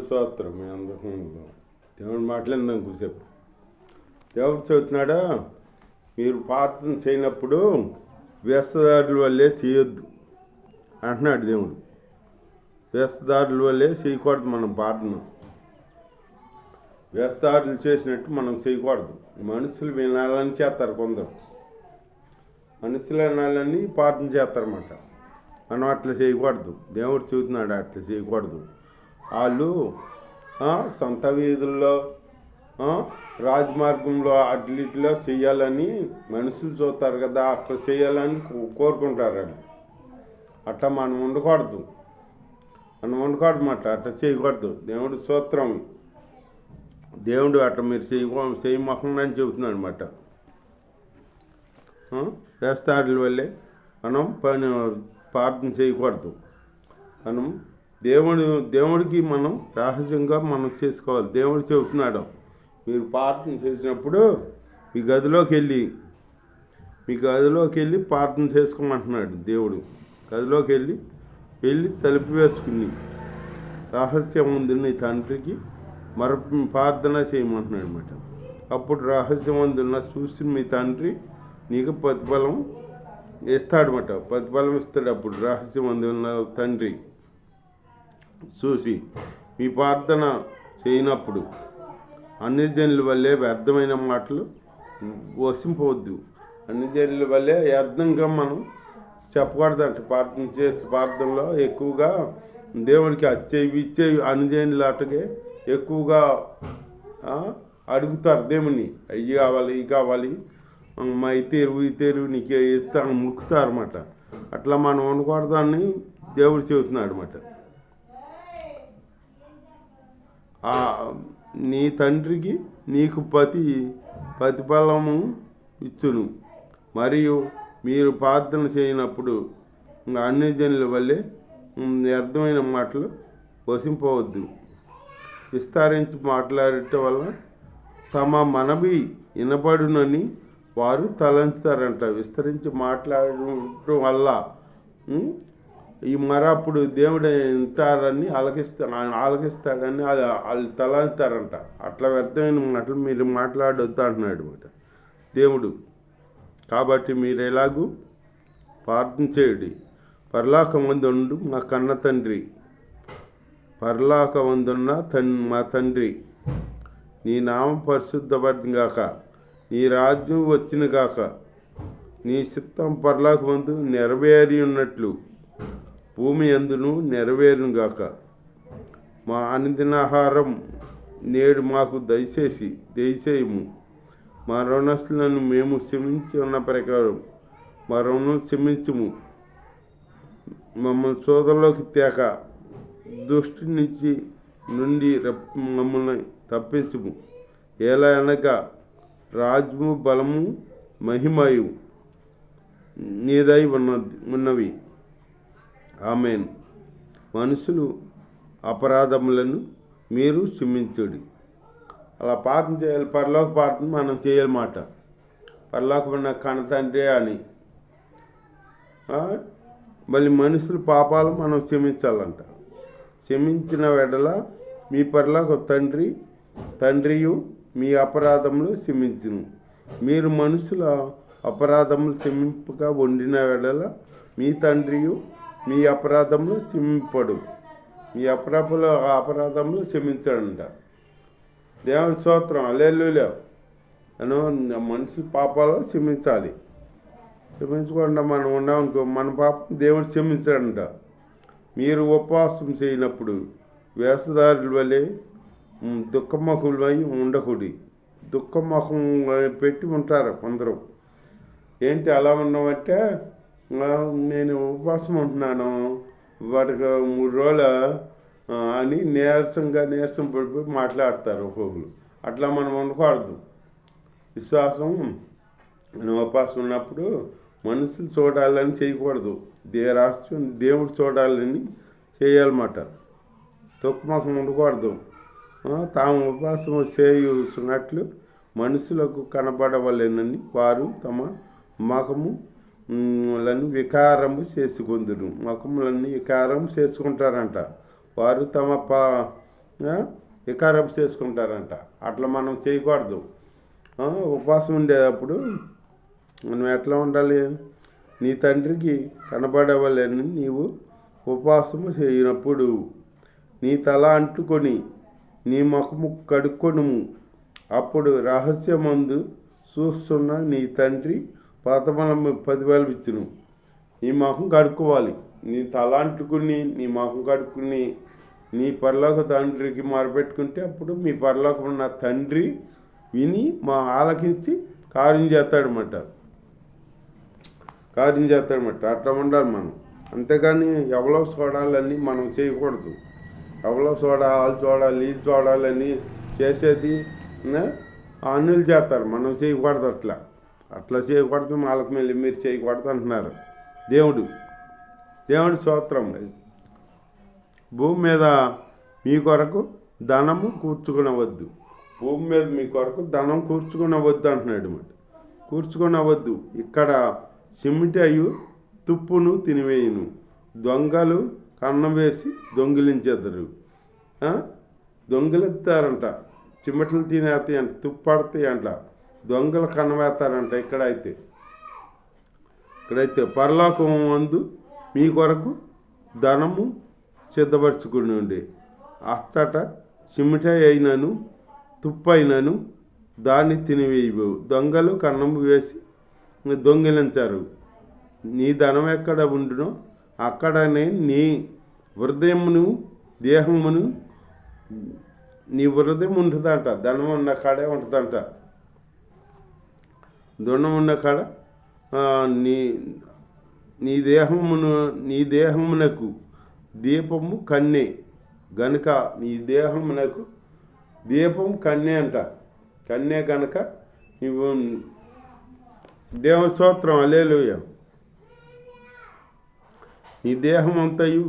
స్తోత్రం. మీ అందరికీ దేవుడు మాట్లాడిందాం కూసేపు. దేవుడు చెబుతున్నాడా, మీరు ప్రార్థన చేయనప్పుడు వ్యస్తదారుల వల్లే చేయొద్దు అంటున్నాడు దేవుడు. వ్యస్తదారుల వల్లే చేయకూడదు మనం ప్రార్థన. వ్యస్తదారులు చేసినట్టు మనం చేయకూడదు. మనుషులు వినాలని చేస్తారు కొందరు. మనుషులు వినాలని ప్రార్థన చేస్తారన్నమాట. మనం అట్లా చేయకూడదు. దేవుడు చెబుతున్నాడు అట్లా చేయకూడదు. వాళ్ళు సొంత వీధుల్లో రాజమార్గంలో అట్లిట్లో చేయాలని మనుషులు చూస్తారు కదా, అక్కడ చేయాలని కోరుకుంటారు. వాళ్ళు అట్లా మనం ఉండకూడదు అన్నమాట. అట్లా చేయకూడదు. దేవుడు స్తోత్రం. దేవుడు అట్లా మీరు చేయమకుండా అని చెబుతున్నాడు అనమాట. వేస్తాడుల వల్లే మనం ప్రార్థన చేయకూడదు. మనం దేవుడికి మనం రహస్యంగా మనం చేసుకోవాలి. దేవుడు చెబుతున్నాడు, మీరు ప్రార్థన చేసినప్పుడు మీ గదిలోకి వెళ్ళి ప్రార్థన చేసుకోమంటున్నాడు దేవుడు. గదిలోకి వెళ్ళి తలుపు వేసుకుని రహస్యం ఉంది నీ తండ్రికి ప్రార్థన చేయమంటున్నాడు అనమాట. అప్పుడు రహస్యం అందున్న చూసి మీ తండ్రి నీకు ప్రతిఫలం ఇస్తాడనమాట. ప్రతిఫలం ఇస్తాడు. అప్పుడు రహస్యం అందున్న తండ్రి చూసి మీ ప్రార్థన చేయనప్పుడు అన్ని జనుల వల్లే వ్యర్థమైన మాటలు వసింపవద్దు. అన్ని జనుల వల్లే వ్యర్థంగా మనం చెప్పకూడదంట. ప్రార్థనలో ఎక్కువగా దేవుడికి ఇచ్చేవి అన్ని జనుల అటకే ఎక్కువగా అడుగుతారు దేవుణ్ణి. అవి కావాలి, ఇవి కావాలి, మా ఈ తెరువు నీకు ఇస్తాను ముక్కుతారు అన్నమాట. అట్లా మనం ఉండకూడదని దేవుడు చెబుతున్నాడు అన్నమాట. నీ తండ్రికి నీకు ప్రతిఫలము ఇచ్చును. మరియు మీరు ప్రార్థన చేయనప్పుడు అన్ని జనుల వల్లే వ్యర్థమైన మాటలు వసింపవద్దు. విస్తరించి మాట్లాడటం వల్ల తమ మనవి వినపడునని వారు తలంచుతారంట. విస్తరించి మాట్లాడటం వల్ల అప్పుడు దేవుడు వింటారని ఆలకిస్తాడని వాళ్ళు తలంచుతారంట. అట్లా వ్యర్థమైన మాటలు మీరు మాట్లాడొద్దు అంటున్నాడు అనమాట దేవుడు. కాబట్టి మీరు ఎలాగూ ప్రార్థన చేయుడి. పరలోకమందుండు మా కన్న తండ్రి, పరలోకమందున్న మా తండ్రి, నీ నామం పరిశుద్ధపడిన గాక, నీ రాజ్యం వచ్చిన గాక, నీ చిత్తం పరలోకమందు నెరవేరి ఉన్నట్లు భూమి యందును నెరవేరును గాక. మా అనుదినాహారం నేడు మాకు దయచేయము. మా రుణస్తులను మేము క్షమించి ఉన్న ప్రకారం మా రుణం క్షమించము. మమ్మల్ని శోధనలోకి తేక దుష్టి నుండి మమ్మల్ని తప్పించము. ఎలా అనగా రాజ్యము, బలము, మహిమయు నీదై ఉన్నవి. ఆమేన్. మనుషులు అపరాధములను మీరు క్షమించుడి. అలా ప్రార్థన చేయాలి. పరలోక ప్రార్థన మనం చేయాలన్నమాట. పరలోకమైన కన్న తండ్రి అని. మళ్ళీ మనుషుల పాపాలు మనం క్షమించాలంట. క్షమించిన వెడల మీ పరలోక తండ్రియు మీ అపరాధములు క్షమించును. మీరు మనుషుల అపరాధములు క్షమింపగా వండిన వెడల మీ తండ్రియు మీ అపరాధములు క్షమింపడు. మీ అపరాధములు క్షమించాడంట. దేవుని స్తోత్రం. హల్లెలూయా. మనిషి పాపాలు క్షమించాలి. క్షమించకుండా మనం ఉన్నామనుకో మన పాపం దేవుడు క్షమించాడంట. మీరు ఉపవాసం చేయనప్పుడు వేషధారుల వలె దుఃఖముఖులై ఉండకూడి. దుఃఖముఖం పెట్టి ఉంటారు కొందరు. ఏంటి అలా ఉన్నామంటే, నేను ఉపవాసం ఉంటున్నాను వాటికి 3 రోజులు అని నీరసం పడిపోయి మాట్లాడతారు ఒక్కొక్కరు. అట్లా మనం ఉండకూడదు. విశ్వాసం మనం ఉపవాసం ఉన్నప్పుడు మనుషులు చూడాలని చేయకూడదు. రాష్ట్రం దేవుడు చూడాలని చేయాలన్నమాట. దుఃఖముఖం ఉండకూడదు. తాము ఉపవాసం చేయుచున్నట్లు మనుషులకు కనబడవలెనని వారు తమ ముఖములను వికారము చేసుకొందురు. ముఖములన్నీ వికారం చేసుకుంటారంట. వారు తమ వికారపు చేసుకుంటారంట. అట్లా మనం చేయకూడదు. ఉపవాసం ఉండేటప్పుడు మనం ఎట్లా ఉండాలి? నీ తండ్రికి కనబడవలని నీవు ఉపవాసము చేయనప్పుడు నీ తల అంటుకొని నీ ముఖము కడుక్కొనుము. అప్పుడు రహస్యమందు చూస్తున్న నీ తండ్రి ప్రతిఫలమిచ్చును. నీ ముఖం కడుక్కోవాలి. నీ తల అంటుకుని నీ ముఖం కడుక్కుని నీ పరలోక తండ్రికి మొరపెట్టుకుంటే అప్పుడు మీ పరలోకం ఉన్న తండ్రి విని ఆలకించి కార్యం చేస్తాడనమాట. అట్లా ఉండాలి మనం. అంతేగాని ఎవరో చూడాలని మనం చేయకూడదు. ఎవరో చూడాలి ఇది చూడాలని చేసేది అన్నులు చేస్తారు. మనం చేయకూడదు. అట్లా చేయకూడదు. వాళ్ళకి మళ్ళీ మీరు చేయకూడదు అంటున్నారు. దేవుడి స్తోత్రం. భూమి మీద మీ కొరకు ధనము కూర్చుకునవద్దు. భూమి మీద మీ కొరకు ధనం కూర్చుకునవద్దు అంటున్నాడు అన్నమాట. కూర్చుకునవద్దు. ఇక్కడ సిమిటయు తుప్పును తినివేయును. దొంగలు కన్నం వేసి దొంగిలించేద్దరు. దొంగిలిస్తారంట. చిమ్మటలు తినేస్తాయి అంట, తుప్పడతాయి అంట, దొంగలు కన్నవేస్తారంట. ఇక్కడైతే పరలోకం ముందు మీ కొరకు ధనము సిద్ధపరచుకుని ఉండి అచ్చట చిమిట అయినను తుప్పు అయినను దాన్ని తినివేయవు. దొంగలు కన్నము వేసి దొంగిలించారు. నీ ధనం ఎక్కడ ఉండునో అక్కడనే నీ హృదయమును దేహమును నీ హృదయం ఉంటుందంట. ధనం ఉన్న కాడే ఉంటుందంట. ధనం ఉన్న కాడ నీ దేహమునకు దీపము కన్నే గనుక నీ దేహమునకు దీపం కన్నే అంట. కన్నే కనుక నీవు దేవుని స్తోత్రం. హల్లెలూయా. నీ దేహం అంతయు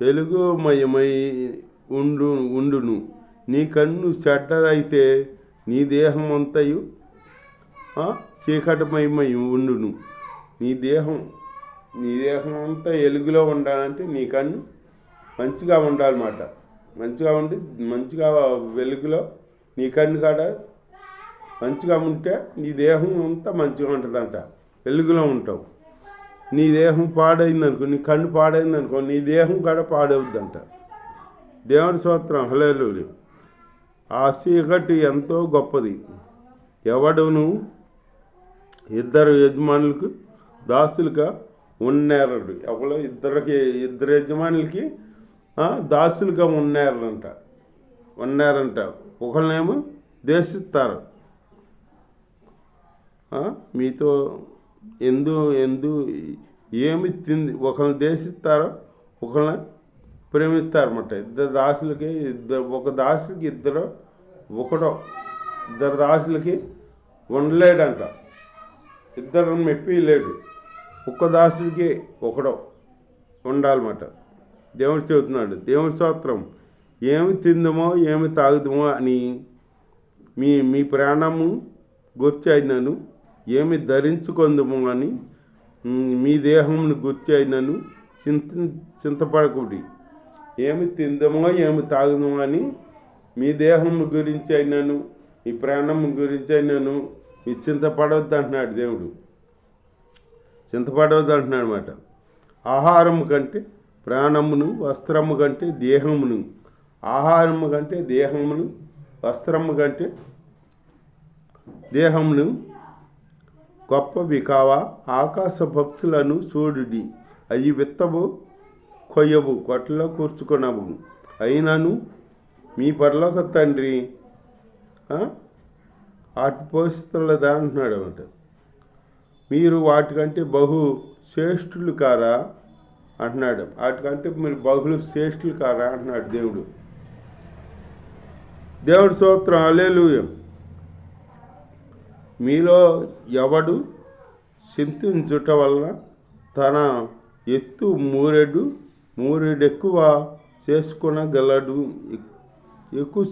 వెలుగుమయమై ఉండును. నీ కన్ను చెడ్డదైతే నీ దేహం అంతయు చీకటిమయమై ఉండును. నీ దేహం అంతా వెలుగులో ఉండాలంటే నీ కన్ను మంచిగా ఉండాలన్నమాట. మంచిగా ఉండి మంచిగా వెలుగులో నీ కన్ను కాడ మంచిగా ఉంటే నీ దేహం అంతా మంచిగా ఉంటుందంట. వెలుగులో ఉంటావు. నీ దేహం పాడైందనుకో, నీ కన్ను పాడైందనుకో, నీ దేహం కాడ పాడవుద్దంట. దేవుడి స్తోత్రం. హల్లెలూయా. ఆ చీకటి ఎంతో గొప్పది. ఎవడును ఇద్దరు యజమానులకు దాసులుగా ఉన్నారు. ఎవరో ఇద్దరు యజమానులకి దాసులుగా ఉన్నారంట. ఒకళ్ళనేమో దేశిస్తారు. మీతో ఏమి తింది ఒకరిని దేశిస్తారో ఒకళ్ళని ప్రేమిస్తారన్నమాట. ఇద్దరు దాసులకి ఒక దాసులకి ఇద్దరు ఒకడో. ఇద్దరు దాసులకి ఉండలేడంట. ఇద్దరు మెప్పిలేడు. ఒక్క దాసుడికి ఒకడో ఉండాలన్నమాట. దేవుడు చెబుతున్నాడు. దేవుడి స్తోత్రం. ఏమి తిందమో ఏమి తాగుదమో అని మీ ప్రాణము గుర్చి అయినను, ఏమి ధరించుకుందమో అని మీ దేహమును గుర్చి అయినను చింతపడకూడి. ఏమి తిందమో ఏమి తాగుదమో అని మీ దేహము గురించి అయినను మీ ప్రాణము గురించి అయినను మీ చింతపడవద్దు అంటున్నాడు దేవుడు. చింతపడవద్దు అంటున్నాడు అన్నమాట. ఆహారము కంటే ప్రాణమును, వస్త్రము కంటే దేహమును, ఆహారము కంటే దేహమును, వస్త్రము కంటే దేహమును గొప్పవి కావా. ఆకాశ పక్షులను చూడుడి. అవి విత్తవు, కొయ్యవు, కొట్టలో కూర్చుకున్నావు. అయినను మీ పరలోక తండ్రి వాటి పోషిస్తున్నదా అంటున్నాడు అన్నమాట. మీరు వాటికంటే బహు శ్రేష్ఠులు కారా అంటున్నాడు. వాటికంటే మీరు బహుళ శ్రేష్ఠులు కారా అంటున్నాడు దేవుడు. దేవుడి స్తోత్రం. హల్లెలూయా. మీలో ఎవడు చింతించుట వలన తన ఎత్తు మూరెడు ఎక్కువ చేసుకొనగలడు. ఎక్కువ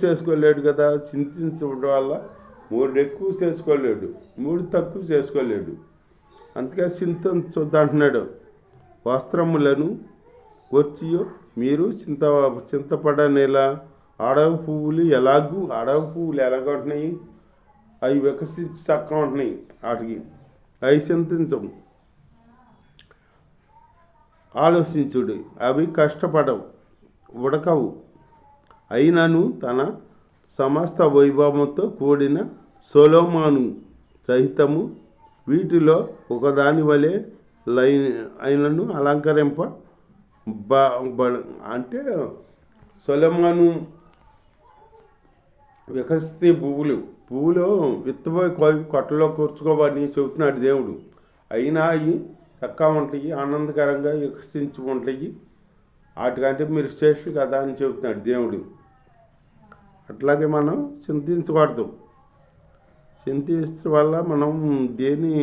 చేసుకోలేడు కదా. చింతించడం వల్ల 3 ఎక్కువ చేసుకోలేడు, 3 తక్కువ చేసుకోలేడు. అందుకే చింతించొద్దు అంటున్నాడు. వస్త్రములను గూర్చియు మీరు చింతపడనేలా అడవి పువ్వులు ఎలాగుంటున్నాయి, అవి వికసించి చక్కగా ఉంటున్నాయి, వాటికి అవి చింతించవు, ఆలోచించుడు, అవి కష్టపడవు, ఉడకవు. అయినను తన సమస్త వైభవంతో కూడిన సొలొమోను సహితము వీటిలో ఒకదాని వలె అయినను అలంకరింప అంటే సొలొమోను వికసిస్తే పువ్వులు విత్తబోయి కొట్టలో కూర్చుకోవని చెబుతున్నాడు దేవుడు. అయినా అవి చక్కగా ఉంటాయి, ఆనందకరంగా వికసించి ఉంటాయి, వాటికంటే మీరు శ్రేష్ఠులు కదా అని చెబుతున్నాడు దేవుడు. అట్లాగే మనం చింతించకూడదు. చింతించడం వల్ల మనం దేని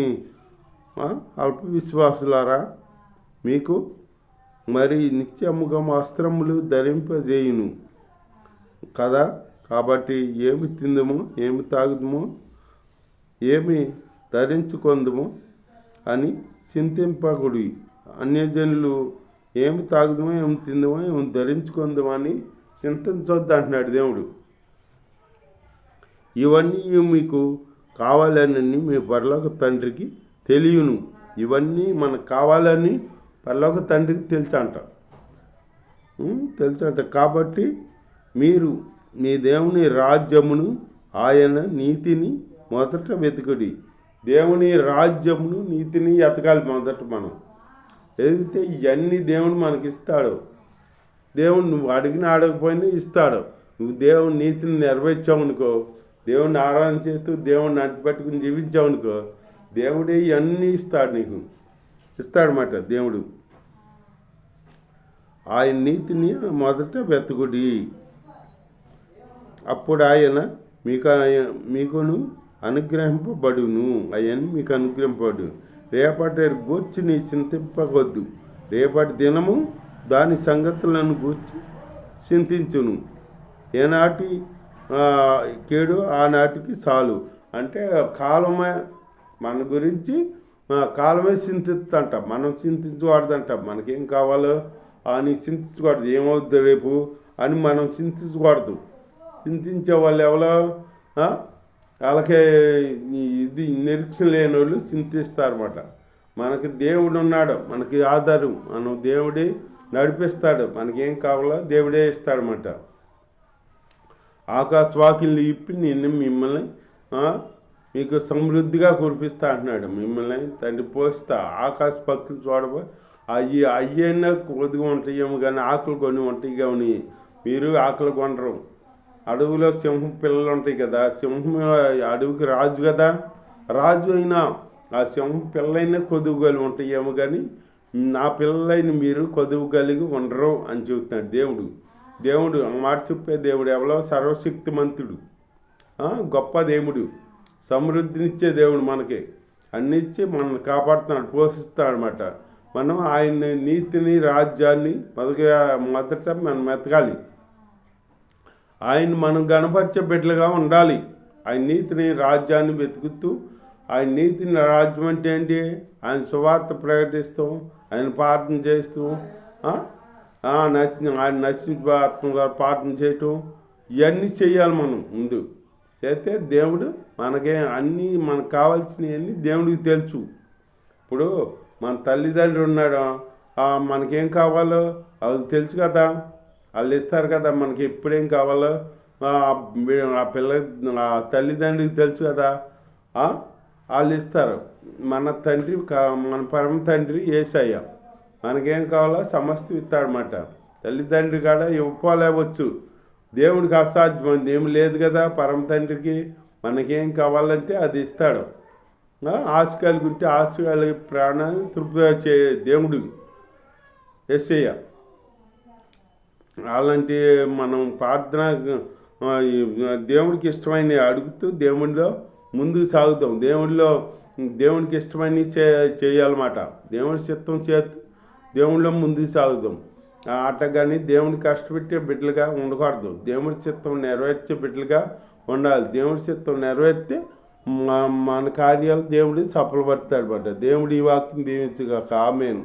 అల్ప విశ్వాసులారా మీకు మరి నిత్యముగా వస్త్రములు ధరింపజేయును కదా. కాబట్టి ఏమి తిందుమో, ఏమి తాగుదుమో, ఏమి ధరించుకుందుమో అని చింతింపకుడి. అన్యజనులు ఏమి తాగుదామో, ఏమి తిందామో, ఏమి ధరించుకుందామో అని చింతించొద్దు అంటున్నాడు దేవుడు. ఇవన్నీ మీకు కావాలని మీ పరలోక తండ్రికి తెలియను. ఇవన్నీ మనకు కావాలని పరలోక తండ్రికి తెలుసంట. కాబట్టి మీరు మీ దేవుని రాజ్యమును ఆయన నీతిని మొదట వెతుకుడి. దేవుని రాజ్యమును నీతిని ఎతకాలి మొదట మనం. ఎదిగితే ఇవన్నీ దేవుడు మనకి ఇస్తాడు. దేవుడు నువ్వు అడగకపోయినా ఇస్తాడు. నువ్వు దేవుని నీతిని నెరవేర్చావు అనుకో, దేవుడిని ఆరాధన చేస్తూ దేవుడిని అంటిపెట్టుకుని జీవించావు అనుకో, దేవుడే ఇవన్నీ ఇస్తాడు, నీకు ఇస్తాడనమాట దేవుడు. ఆయన నీతిని మొదట వెతుకుడి, అప్పుడు ఆయన మీకును అనుగ్రహింపబడును. అవన్నీ మీకు అనుగ్రహింపబడు. రేపటి గూర్చి నీ చింతింపవద్దు, రేపటి దినము దాని సంగతులను గూర్చి చింతించును. ఏనాటి కేడు ఆనాటికి చాలు. అంటే కాలమే మన గురించి, కాలమే చింతిస్తుంట. మనం చింతించకూడదంట. మనకేం కావాలో అని చింతించకూడదు. ఏమవుద్ది రేపు అని మనం చింతించకూడదు. చింతించే వాళ్ళు ఎవరో వాళ్ళకే ఇది నిరీక్షణ లేని వాళ్ళు చింతిస్తారన్నమాట. మనకి దేవుడు ఉన్నాడు, మనకి ఆధారం, మనం దేవుడే నడిపిస్తాడు. మనకేం కావాలో దేవుడే ఇస్తాడనమాట. ఆకాశవాకిల్ని ఇప్పి నేను మిమ్మల్ని మీకు సమృద్ధిగా కురిపిస్తా అంటున్నాడు. మిమ్మల్ని తండ్రి పోస్తా. ఆకాశ పక్షులు చూడబోయి అయ్యైనా కొద్దిగా ఉంటాయేమో కానీ ఆకులు కొన్ని ఉంటాయి కానీ మీరు ఆకులు కొనరు. అడవిలో సింహం పిల్లలు ఉంటాయి కదా, సింహం అడవికి రాజు కదా, రాజు అయినా ఆ సింహం పిల్లలైనా కొదువు కలిగి ఉంటాయేమో కానీ నా పిల్లలైన మీరు కొదువు కలిగి ఉండరు అని చెబుతున్నాడు దేవుడు. దేవుడు మాట చెప్పే దేవుడు ఎవరో సర్వశక్తిమంతుడు, గొప్ప దేవుడు, సమృద్ధినిచ్చే దేవుడు. మనకి అన్ని ఇచ్చి మనల్ని కాపాడుతున్నాడు, పోషిస్తాడు అనమాట. మనం ఆయన నీతిని రాజ్యాన్ని మొదట మనం మెతకాలి. ఆయన మనం గణపరిచే బిడ్డలుగా ఉండాలి. ఆయన నీతిని రాజ్యాన్ని వెతుకుతూ, ఆయన నీతిని రాజ్యం అంటే ఏంటి, ఆయన సువార్త ప్రకటిస్తూ, ఆయన ప్రార్థన చేస్తూ, ఆయన నశించాత్మగా ప్రార్థన చేయటం, ఇవన్నీ చేయాలి మనం. ముందు చేస్తే దేవుడు మనకే అన్నీ మనకు కావాల్సినవన్నీ దేవుడికి తెలుసు. ఇప్పుడు మన తల్లిదండ్రులు ఉన్నాడు, మనకేం కావాలో అది తెలుసు కదా, వాళ్ళు ఇస్తారు కదా మనకి ఎప్పుడేం కావాలో. ఆ తల్లిదండ్రులకు తెలుసు కదా, వాళ్ళు ఇస్తారు. మన తండ్రి, మన పరమ తండ్రి యేసయ్య మనకేం కావాలో సమస్తం ఇస్తాడనమాట. తల్లిదండ్రి కాడ ఇవ్వలేవచ్చు, దేవుడికి అసాధ్యమైంది ఏమి లేదు కదా. పరమ తండ్రికి మనకేం కావాలంటే అది ఇస్తాడు. ఆశ కలిగి ఉంటే ఆశ కలిగి ప్రాణాన్ని తృప్తి దేవుడు యేసయ్య. అలాంటి మనం ప్రార్థన దేవుడికి ఇష్టమైనవి అడుగుతూ దేవుడిలో ముందుకు సాగుతాం. దేవుడికి ఇష్టమైనవి చేయాలన్నమాట. దేవుడి చిత్తం చేస్తూ దేవుడిలో ముందుకు సాగుతాం. అట్టగాని దేవుడిని కష్టపెట్టే బిడ్డలుగా ఉండకూడదు. దేవుడి చిత్తం నెరవేర్చే బిడ్డలుగా ఉండాలి. దేవుడి చిత్తం నెరవేర్తే మన కార్యాలు దేవుడు సఫలపడతాడు అన్నమాట. దేవుడు ఈ వాక్యం దీవించుగాక. ఆమేన్.